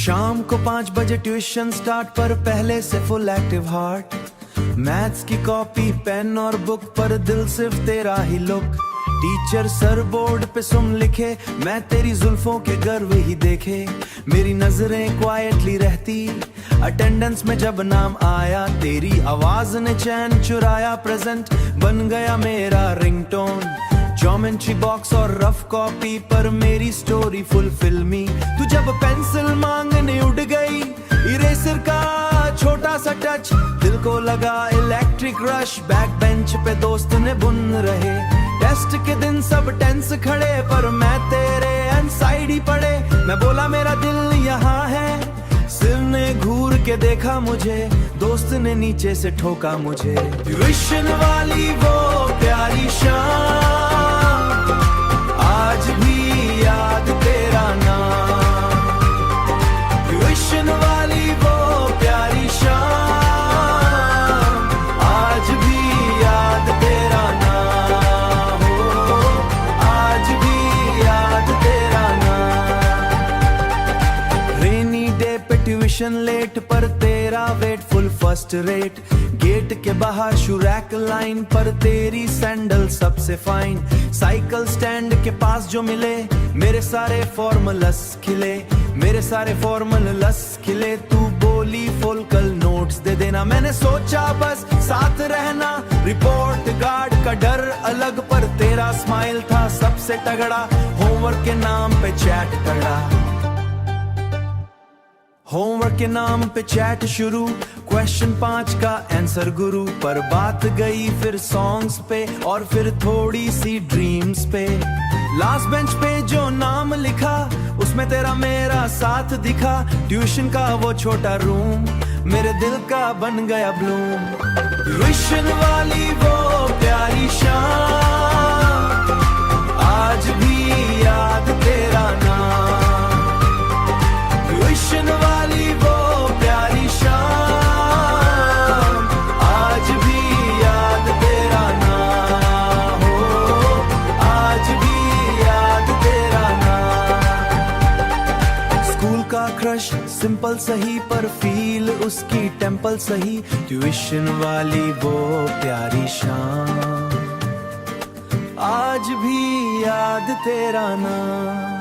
शाम को 5 बजे ट्यूशन स्टार्ट, पर पहले से फुल एक्टिव हार्ट। मैथ्स की कॉपी पेन और बुक पर दिल सिर्फ तेरा ही लुक। टीचर सर बोर्ड पे सुन लिखे, मैं तेरी जुल्फों के गर्व ही देखे। मेरी नजरें क्वाइटली रहती, अटेंडेंस में जब नाम आया तेरी आवाज ने चैन चुराया। प्रेजेंट बन गया मेरा रिंगटोन, ज्योमेट्री बॉक्स और रफ कॉपी पर मेरी स्टोरी फुल फिल्मी। तू जब पेंसिल मांगने उड़ गई, इरेजर का छोटा सा टच दिल को लगा इलेक्ट्रिक रश। बैक बेंच पे दोस्त ने बुन रहे, टेस्ट के दिन सब टेंस खड़े, पर मैं तेरे अनसाइड ही पड़े। मैं बोला मेरा दिल यहाँ है, सिर ने घूर के देखा मुझे, दोस्त ने नीचे से ठोका मुझे। ट्यूशन वाली वो प्यारी शाम, आज भी याद तेरा नाम। ट्यूशन वाली वो प्यारी शाम, आज भी याद तेरा नाम हो, आज भी याद तेरा नाम। रेनी डे पे ट्यूशन लेट, पर तेरा wait full first rate. Gate के बाहर शुरैक लाइन पर तेरी सैंडल सबसे फाइन। साइकिल स्टैंड के पास जो मिले, मेरे सारे फॉर्मूलस खिले, मेरे सारे फॉर्मूलस खिले। तू बोली फोल्कल नोट्स दे देना, मैंने सोचा बस साथ रहना। रिपोर्ट कार्ड का डर अलग, पर तेरा स्माइल था सबसे तगड़ा। होमवर्क के नाम पे चैट तगड़ा, होमवर्क के नाम पे चैट शुरू। क्वेश्चन 5 का आंसर गुरु, पर बात गई फिर सॉन्ग्स पे और फिर थोड़ी सी ड्रीम्स पे। लास्ट बेंच पे जो नाम लिखा, उसमें तेरा मेरा साथ दिखा। ट्यूशन का वो छोटा रूम मेरे दिल का बन गया ब्लूम। ट्यूशन वाली वो प्यारी शाम, आज भी याद तेरा नाम। ट्यूशन वाली वो प्यारी शाम, आज भी याद तेरा नाम हो, आज भी याद तेरा नाम। स्कूल का क्रश सिंपल सही, पर फील उसकी टेंपल सही। ट्यूशन वाली वो प्यारी शाम, आज भी याद तेरा नाम।